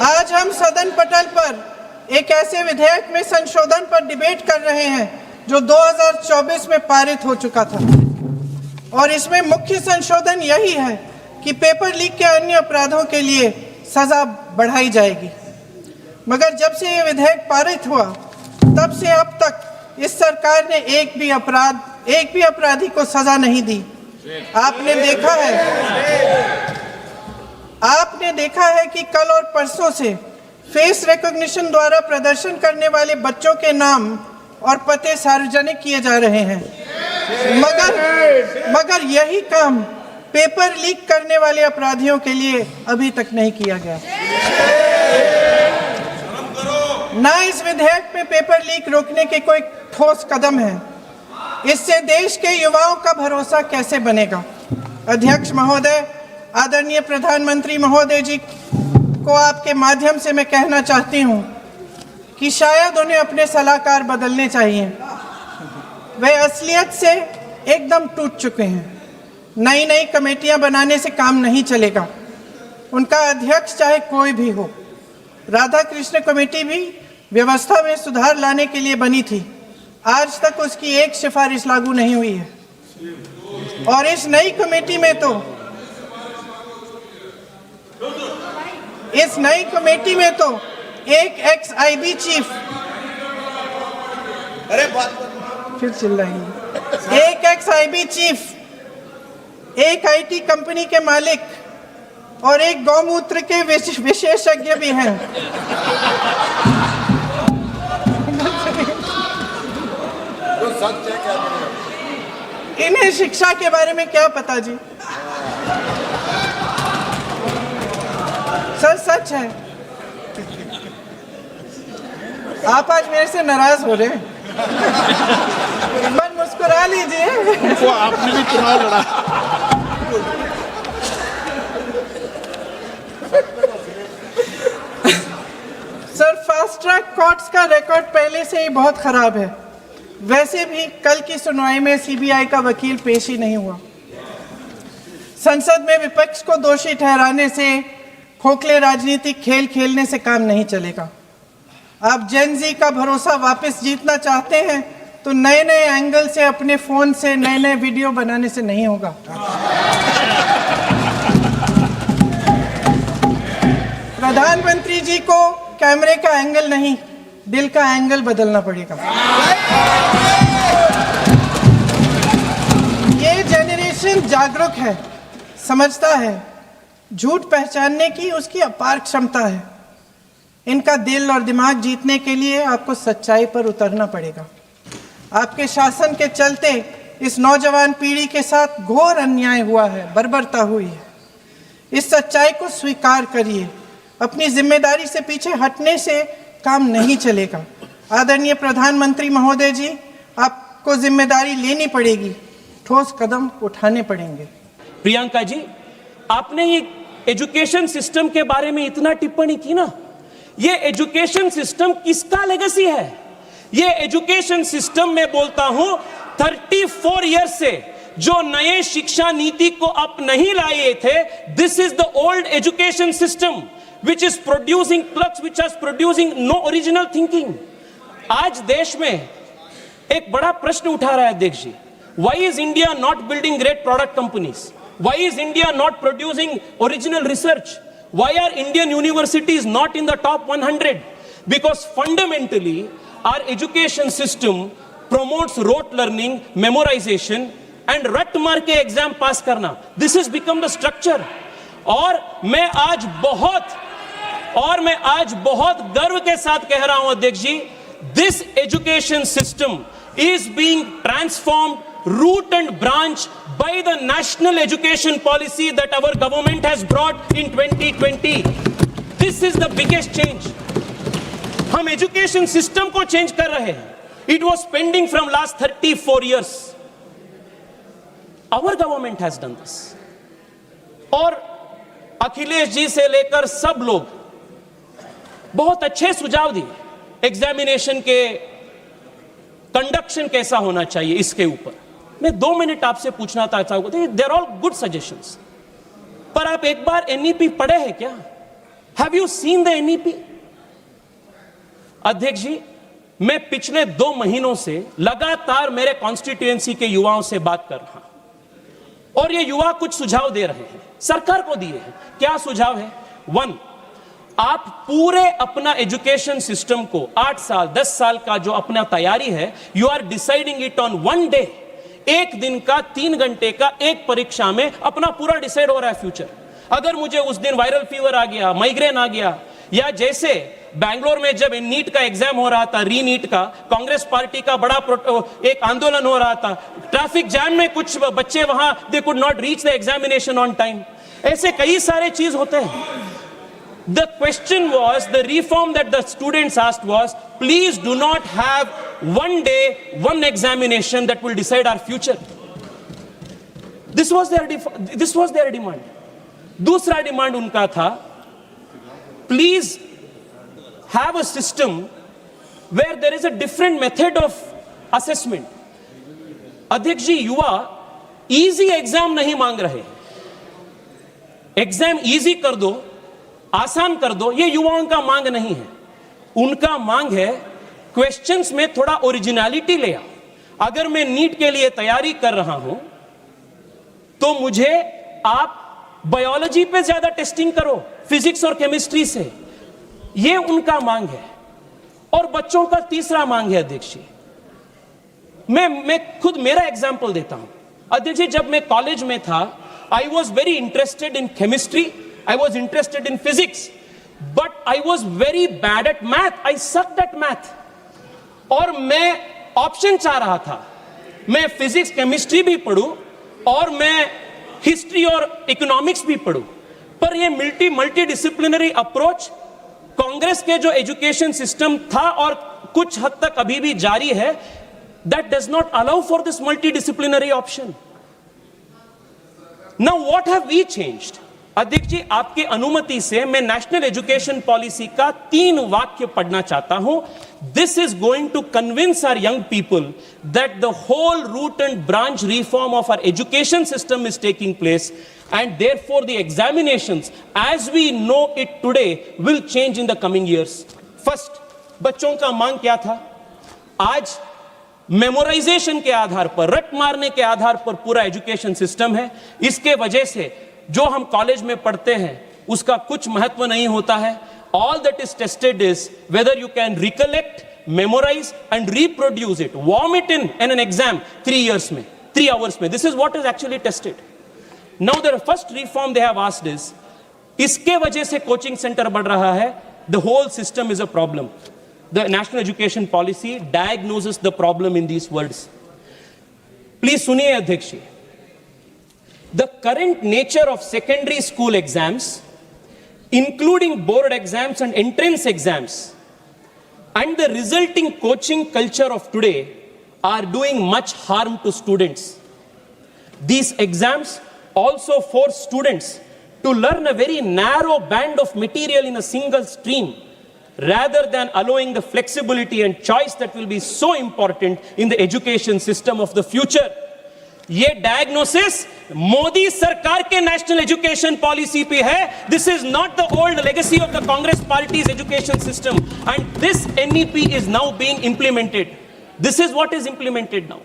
आज हम सदन पटल पर एक ऐसे विधेयक में संशोधन पर डिबेट कर रहे हैं जो 2024 में पारित हो चुका था और इसमें मुख्य संशोधन यही है कि पेपर लीक के अन्य अपराधों के लिए सजा बढ़ाई जाएगी। मगर जब से ये विधेयक पारित हुआ तब से अब तक इस सरकार ने एक भी अपराधी को सजा नहीं दी। आपने देखा है कि कल और परसों से फेस रिकॉग्निशन द्वारा प्रदर्शन करने वाले बच्चों के नाम और पते सार्वजनिक किए जा रहे हैं, मगर यही काम पेपर लीक करने वाले अपराधियों के लिए अभी तक नहीं किया गया। ना इस विधेयक में पेपर लीक रोकने के कोई ठोस कदम है। इससे देश के युवाओं का भरोसा कैसे बनेगा? अध्यक्ष महोदय, आदरणीय प्रधानमंत्री महोदय जी को आपके माध्यम से मैं कहना चाहती हूं कि शायद उन्हें अपने सलाहकार बदलने चाहिए। वे असलियत से एकदम टूट चुके हैं। नई कमेटियां बनाने से काम नहीं चलेगा। उनका अध्यक्ष चाहे कोई भी हो। राधा कृष्ण कमेटी भी व्यवस्था में सुधार लाने के लिए बनी थी। आज तक उसकी एक सिफारिश लागू नहीं हुई है और इस नई कमेटी में तो एक एक्स-आईबी चीफ, फिर चिल्लाएंगे, एक एक्स-आईबी चीफ, एक आईटी कंपनी के मालिक और एक गौमूत्र के विशेषज्ञ भी हैं। इन्हें शिक्षा के बारे में क्या पता जी? सर सच है। आप आज मेरे से नाराज हो रहे हैं। एक बार मुस्कुरा लीजिए। वो आपने भी चुनाव लड़ा। सर, फास्ट ट्रैक कोर्ट्स का रिकॉर्ड पहले से ही बहुत खराब है। वैसे भी कल की सुनवाई में सीबीआई का वकील पेश ही नहीं हुआ। संसद में विपक्ष को दोषी ठहराने से, खोखले राजनीतिक खेल खेलने से काम नहीं चलेगा। आप जेन जी का भरोसा वापस जीतना चाहते हैं तो नए एंगल से अपने फोन से नए वीडियो बनाने से नहीं होगा। प्रधानमंत्री जी को कैमरे का एंगल नहीं, दिल का एंगल बदलना पड़ेगा। ये जेनरेशन जागरूक है, समझता है, झूठ पहचानने की उसकी अपार क्षमता है। इनका दिल और दिमाग जीतने के लिए आपको सच्चाई पर उतरना पड़ेगा। आपके शासन के चलते इस नौजवान पीढ़ी के साथ घोर अन्याय हुआ है, बर्बरता हुई है। इस सच्चाई को स्वीकार करिए। अपनी जिम्मेदारी से पीछे हटने से काम नहीं चलेगा। आदरणीय प्रधानमंत्री महोदय जी, आपको जिम्मेदारी लेनी पड़ेगी, ठोस कदम उठाने पड़ेंगे। प्रियंका जी, आपने ये एजुकेशन सिस्टम के बारे में इतना टिप्पणी की ना, ये एजुकेशन सिस्टम किसका लेगेसी है? ये एजुकेशन सिस्टम में बोलता हूं 34 ईयर्स से जो नए शिक्षा नीति को आप नहीं लाए थे, this is the old education system which is producing clerks, which is producing no original thinking. आज देश में एक बड़ा प्रश्न उठा रहा है अध्यक्ष जी, why is India not building great product companies? Why is India not producing original research? Why are Indian universities not in the top 100? Because fundamentally our education system promotes rote learning, memorization and रट मार के exam पास करना. This has become the structure. और मैं आज बहुत गर्व के साथ कह रहा हूं अध्यक्ष जी, this education system is being transformed root and branch by the national education policy that our government has brought in 2020. This is the biggest change. हम एजुकेशन सिस्टम को चेंज कर रहे हैं. It was pending from last 34 years. Our government has done this. और अखिलेश जी से लेकर सब लोग बहुत अच्छे सुझाव दिए. एग्जामिनेशन के कंडक्शन कैसा होना चाहिए, इसके ऊपर मैं 2 मिनट आपसे पूछना चाहता हूं. देयर ऑल गुड सजेशंस, पर आप एक बार एनईपी पढ़े हैं क्या? Have you seen the NEP? अध्यक्ष जी, मैं पिछले 2 महीनों से लगातार मेरे कॉन्स्टिट्यूएंसी के युवाओं से बात कर रहा हूं और ये युवा कुछ सुझाव दे रहे हैं, सरकार को दिए हैं। क्या सुझाव है? 1, आप पूरे अपना एजुकेशन सिस्टम को 8 साल 10 साल का जो अपना तैयारी है, you are deciding it on 1 day. एक दिन का 3 घंटे का एक परीक्षा में अपना पूरा डिसाइड हो रहा है फ्यूचर। अगर मुझे उस दिन वायरल फीवर आ गया, माइग्रेन आ गया, या जैसे बैंगलोर में जब नीट का एग्जाम हो रहा था, री नीट का, कांग्रेस पार्टी का बड़ा एक आंदोलन हो रहा था, ट्रैफिक जैम में कुछ बच्चे वहां they could not reach the examination on time. ऐसे कई सारे चीज होते हैं। The question was, the reform that the students asked was, please do not have 1 day, 1 examination that will decide our future. This was their demand. दूसरा demand उनका था, please have a system where there is a different method of assessment. अध्यक्ष जी, युवा easy exam नहीं मांग रहे। Exam easy कर दो, आसान कर दो, ये युवाओं का मांग नहीं है। उनका मांग है क्वेश्चंस में थोड़ा ओरिजिनलिटी ले आओ। अगर मैं नीट के लिए तैयारी कर रहा हूं तो मुझे आप बायोलॉजी पे ज्यादा टेस्टिंग करो, फिजिक्स और केमिस्ट्री से। ये उनका मांग है। और बच्चों का तीसरा मांग है अध्यक्ष जी, मैं खुद मेरा एग्जांपल देता हूं। अध्यक्ष जी, जब मैं कॉलेज में था, I was very interested in chemistry, I was interested in physics, but I was very bad at math. I sucked at math. और मैं ऑप्शन चाह रहा था, मैं फिजिक्स केमिस्ट्री भी पढ़ूं और मैं हिस्ट्री और इकोनॉमिक्स भी पढ़ूं। पर ये मल्टी डिसिप्लिनरी अप्रोच कांग्रेस के जो एजुकेशन सिस्टम था और कुछ हद तक अभी भी जारी है, that does not allow for this multidisciplinary option. Now what have we changed? अध्यक्ष जी, आपकी अनुमति से मैं नेशनल एजुकेशन पॉलिसी का 3 वाक्य पढ़ना चाहता हूं। This is going to convince our young people that the whole root and branch reform of our education system is taking place and therefore the examinations as we know it today will change in the coming years. First, बच्चों का मांग क्या था? आज memorisation के आधार पर, रट मारने के आधार पर पूरा एजुकेशन सिस्टम है। इसके वजह से जो हम कॉलेज में पढ़ते हैं उसका कुछ महत्व नहीं होता है। All that is tested is whether you can recollect, memorise and reproduce it, vomit in an exam 3 hours में। This is what is actually tested. Now the first reform they have asked is, इसके वजह से coaching centre बढ़ रहा है। The whole system is a problem. The national education policy diagnoses the problem in these words. Please सुनिए अध्यक्ष जी, the current nature of secondary school exams, including board exams and entrance exams, and the resulting coaching culture of today are doing much harm to students. These exams also force students to learn a very narrow band of material in a single stream, rather than allowing the flexibility and choice that will be so important in the education system of the future. ये diagnosis Modi सरकार के national education policy पे है। This is not the old legacy of the Congress parties education system and this NEP is now being implemented. This is what is implemented now.